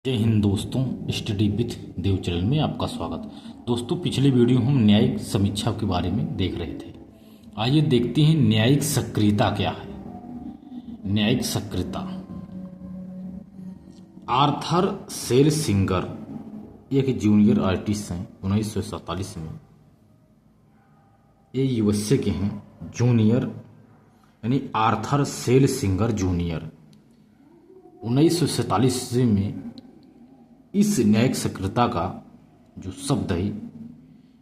जय हिंद दोस्तों, study with Dev channel में आपका स्वागत। दोस्तों, पिछले वीडियो हम न्यायिक समीक्षा के बारे में देख रहे थे। आइए देखते हैं न्यायिक सक्रियता क्या है। न्यायिक सक्रियता, आर्थर सेल सिंगर एक जूनियर आर्टिस्ट हैं। 1947 में ये यूएसए के हैं। जूनियर यानी आर्थर सेल सिंगर जूनियर 1947 में इस न्यायिक सक्रियता का जो शब्द है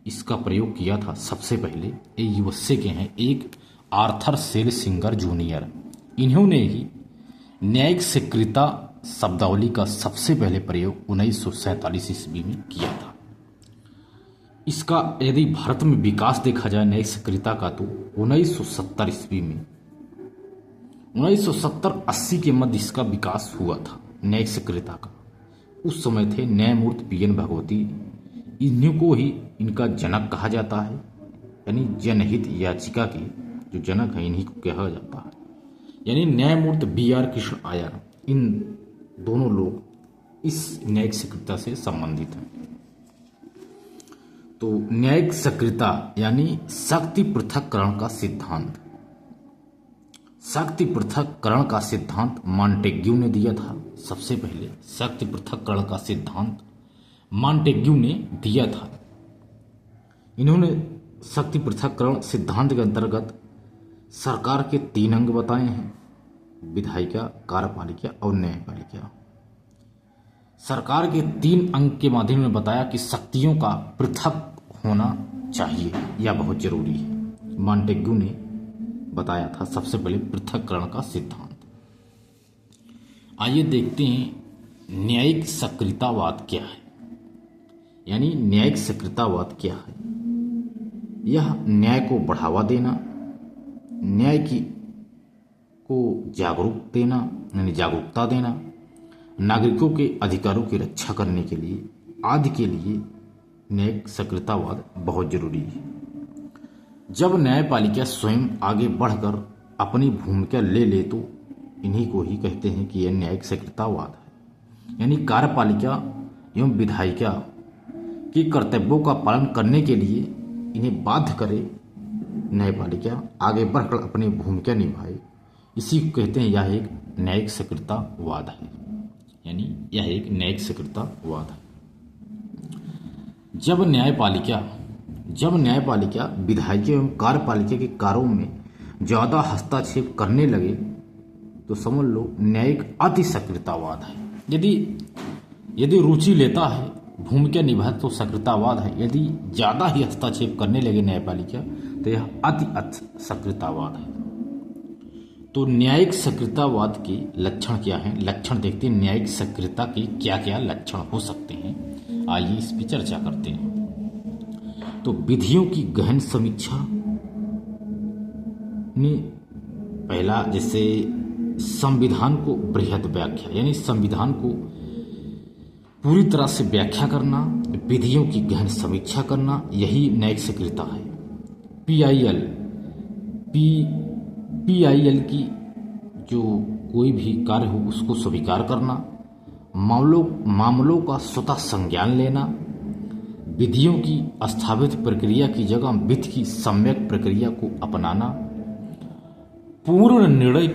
इसका प्रयोग किया था सबसे पहले। ये यूएसए के हैं, एक आर्थर सेल सिंगर जूनियर। इन्होंने ही न्यायिक सक्रियता शब्दावली का सबसे पहले प्रयोग 1947 ईस्वी में किया था। इसका यदि भारत में विकास देखा जाए न्यायिक सक्रियता का तो 1970 ईस्वी में 1970-80 के मध्य इसका विकास हुआ था न्यायिक सक्रियता का। उस समय थे न्यायमूर्ति पीएन भगवती। इन्हीं को ही इनका जनक कहा जाता है, यानी जनहित याचिका के जो जनक हैं इन्हीं को कहा जाता है। यानी न्यायमूर्ति बीआर कृष्ण आयर, इन दोनों लोग इस न्यायिक सक्रियता से संबंधित हैं। तो न्यायिक सक्रियता यानी शक्ति पृथक्करण का सिद्धांत। शक्ति पृथक्करण का सिद्धांत मॉन्टेग्यू ने दिया था सबसे पहले। शक्ति पृथक्करण का सिद्धांत मॉन्टेग्यू ने दिया था। इन्होंने शक्ति पृथक्करण सिद्धांत के अंतर्गत सरकार के 3 अंग बताए हैं: विधायिका, कार्यपालिका और न्यायपालिका। सरकार के 3 अंग के माध्यम में बताया कि शक्तियों का पृथक होना चाहिए या बहुत जरूरी है। मॉन्टेग्यू ने बताया था सबसे पहले पृथक्करण का सिद्धांत। आइए देखते हैं न्यायिक सक्रियतावाद क्या है। यानी न्यायिक सक्रियतावाद क्या है? यह न्याय को बढ़ावा देना, न्याय को जागरूकता देना, नागरिकों के अधिकारों की रक्षा करने के लिए आदि के लिए न्यायिक सक्रियतावाद बहुत जरूरी है। जब न्यायपालिका स्वयं आगे बढ़कर अपनी भूमिका ले ले तो इन्हीं को ही कहते हैं कि यह न्यायिक सक्रियतावाद है। यानी कार्यपालिका एवं विधायिका के कर्तव्यों का पालन करने के लिए इन्हें बाध्य करे न्यायपालिका आगे बढ़कर अपनी भूमिका निभाए, इसी को कहते हैं यह एक न्यायिक सक्रियतावाद है। यानी यह एक न्यायिक सक्रियतावाद है। जब न्यायपालिका विधायिका एवं कार्यपालिका के कार्यों में ज्यादा हस्तक्षेप करने लगे तो समझ लो न्यायिक अति सक्रियतावाद है। यदि रुचि लेता है, भूमिका निभाए तो सक्रियतावाद है। यदि ज्यादा ही हस्तक्षेप करने लगे न्यायपालिका तो यह अति सक्रियतावाद है। तो न्यायिक सक्रियतावाद के लक्षण क्या हैं? लक्षण देखते हैं न्यायिक सक्रियता के क्या क्या लक्षण हो सकते हैं। आइए इस पर चर्चा करते हैं। तो विधियों की गहन समीक्षा में पहला, जैसे संविधान को बृहद व्याख्या, यानी संविधान को पूरी तरह से व्याख्या करना, विधियों की गहन समीक्षा करना, यही न्यायिक सक्रियता है। पीआईएल की जो कोई भी कार्य हो उसको स्वीकार करना, मामलों का स्वतः संज्ञान लेना, विधियों की स्थापित प्रक्रिया की जगह विधि की सम्यक प्रक्रिया को अपनाना, पूर्व निर्णय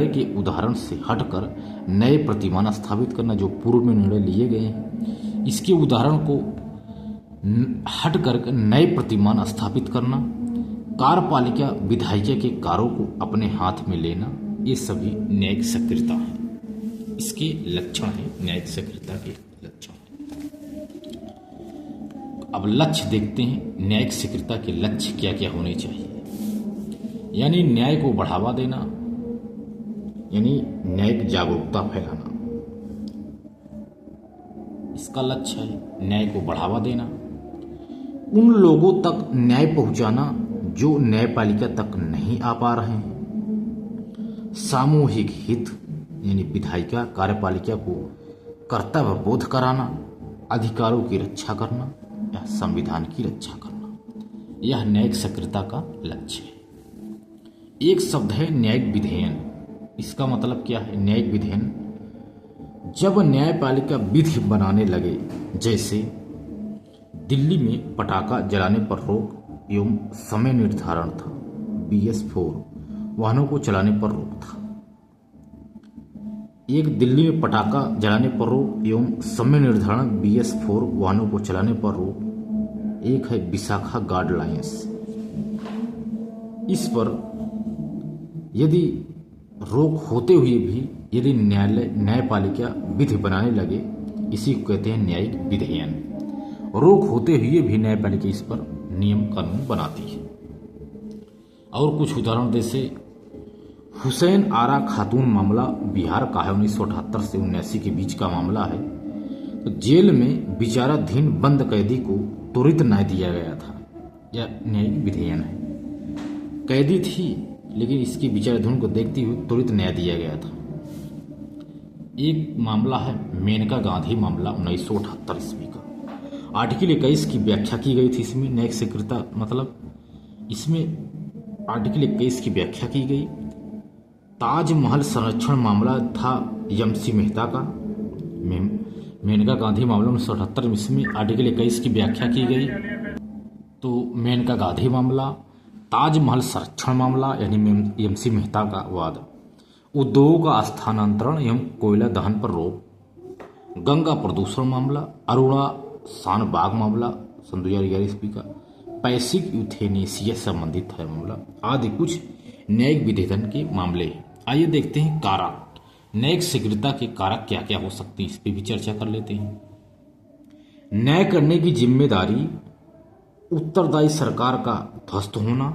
के उदाहरण से हटकर नए प्रतिमान स्थापित करना। जो पूर्व में निर्णय लिए गए हैं इसके उदाहरण को हटकर नए प्रतिमान स्थापित करना, कार्यपालिका विधायिका के कार्यों को अपने हाथ में लेना, ये सभी न्यायिक सक्रियता है। इसके लक्षण हैं न्यायिक सक्रियता के लक्षण। अब लक्ष्य देखते हैं न्यायिक सक्रियता के लक्ष्य क्या क्या होने चाहिए। यानी न्याय को बढ़ावा देना, यानी न्यायिक जागरूकता फैलाना, इसका लक्ष्य है। न्याय को बढ़ावा देना, उन लोगों तक न्याय पहुंचाना जो न्यायपालिका तक नहीं आ पा रहे हैं। सामूहिक हित, यानी विधायिका कार्यपालिका को कर्तव्य बोध कराना, अधिकारों की रक्षा करना या संविधान की रक्षा करना, यह न्यायिक सक्रियता का लक्ष्य है। एक शब्द है न्यायिक विधेयन। इसका मतलब क्या है? न्यायिक विधेयन जब न्यायपालिका विधि बनाने लगे, जैसे दिल्ली में पटाखा जलाने पर रोक एवं समय निर्धारण था, BS4 वाहनों को चलाने पर रोक था। एक दिल्ली में पटाखा जलाने पर रोक एवं समय निर्धारण BS4 वाहनों को चलाने पर रोक। एक है विशाखा गाइडलाइंस। इस पर यदि रोक होते हुए भी यदि न्यायपालिका विधि बनाने लगे, इसी को कहते हैं न्यायिक विधेयन। रोक होते हुए भी न्यायपालिका इस पर नियम कानून बनाती है। और कुछ उदाहरण जैसे हुसैन आरा खातून मामला बिहार का है, 1978 से 1979 के बीच का मामला है। तो जेल में विचाराधीन बंद कैदी को त्वरित न्याय दिया गया था। यह न्यायिक विधेयन है। कैदी थी लेकिन इसकी विचाराधीन को देखते हुए त्वरित न्याय दिया गया था। एक मामला है मेनका गांधी मामला 1978 ईस्वी का। आर्टिकल 21 की व्याख्या की गई थी इसमें। न्यायिक स्वीकृता मतलब इसमें आर्टिकल 21 की व्याख्या की गई। ताजमहल संरक्षण मामला था MC मेहता का। मेनका गांधी मामला 1978 इसमें आर्टिकल 21 की व्याख्या की गई। तो मेनका गांधी मामला, ताजमहल संरक्षण मामला यानी MC मेहता का वाद, उद्योग का स्थानांतरण एवं कोयला दहन पर रोक, गंगा प्रदूषण मामला, अरुणा शानबाग मामला सन 2011 ईस्वी का, पैसिक यूथेनेसिया संबंधित है मामला आदि कुछ न्यायिक विधेयन के मामले हैं। आइए देखते हैं कारक। न्यायिक शीघ्रता के कारक क्या क्या हो सकते हैं, इस पर भी चर्चा कर लेते हैं। न्याय करने की जिम्मेदारी, उत्तरदायी सरकार का ध्वस्त होना,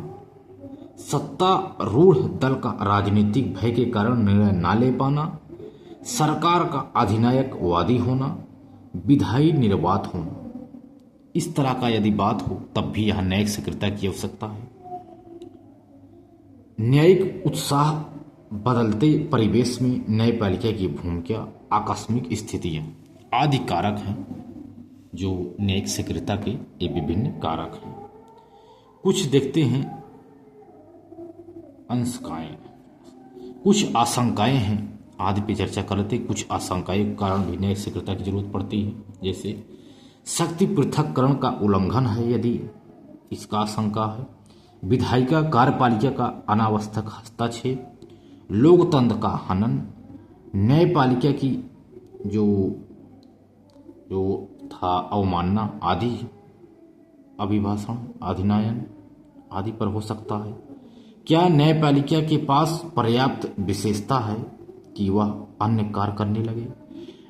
सत्तारूढ़ दल का राजनीतिक भय के कारण निर्णय न ले पाना, सरकार का अधिनायक वादी होना, विधायी निर्वात होना। इस तरह का यदि बात हो तब भी यह न्यायिक शीघ्रता की आवश्यकता है। न्यायिक उत्साह, बदलते परिवेश में न्यायपालिका की भूमिका, आकस्मिक स्थितियां आदि कारक हैं जो न्यायिक शीघ्रता के ये विभिन्न कारक हैं। कुछ देखते हैं अंशकाएं, कुछ आशंकाएं हैं आदि पे चर्चा कर लेते हैं। कुछ आशंकाएं के कारण भी न्यायिक शीघ्रता की जरूरत पड़ती है। जैसे शक्ति पृथक्करण का उल्लंघन है, यदि इसका आशंका है, विधायिका कार्यपालिका का अनावश्यक हस्तक्षेप, लोकतंत्र का हनन, न्यायपालिका की जो था अवमानना आदि, अभिभाषण, अधिनयन आदि पर हो सकता है। क्या न्यायपालिका के पास पर्याप्त विशेषता है कि वह अन्य कार्य करने लगे?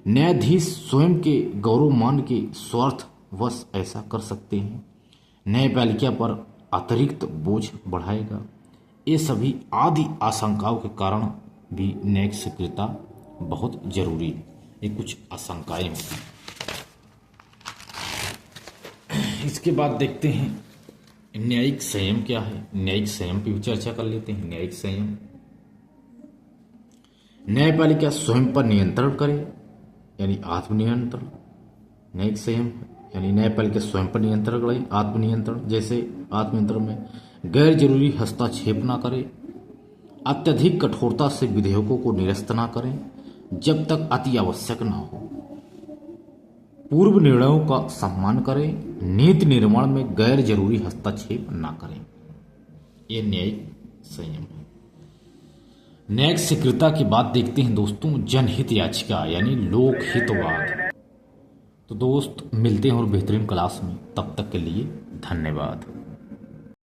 न्यायाधीश स्वयं के गौरवमान के स्वार्थवश ऐसा कर सकते हैं। न्यायपालिका पर अतिरिक्त बोझ बढ़ाएगा। ये सभी आदि आशंकाओं के कारण भी न्यायिक शीघ्रता बहुत जरूरी है। ये कुछ आशंकाएं होती हैं। इसके बाद देखते हैं न्यायिक संयम क्या है। न्यायिक संयम पर भी चर्चा कर लेते हैं। न्यायिक संयम, न्यायपालिका स्वयं पर नियंत्रण करे यानी आत्मनियंत्रण। न्यायिक संयम यानी न्यायपालिका स्वयं पर नियंत्रण करे, आत्मनियंत्रण। जैसे आत्मनियंत्रण में गैर जरूरी हस्तक्षेप न करे, अत्यधिक कठोरता से विधेयकों को निरस्त न करें जब तक अति आवश्यक न हो, पूर्व निर्णयों का सम्मान करें, नीति निर्माण में गैर जरूरी हस्तक्षेप न करें। ये न्यायिक संयम है। न्यायिक शीघ्रता की बात देखते हैं दोस्तों, जनहित याचिका यानी लोकहितवाद। तो दोस्त मिलते हैं और बेहतरीन क्लास में, तब तक के लिए धन्यवाद।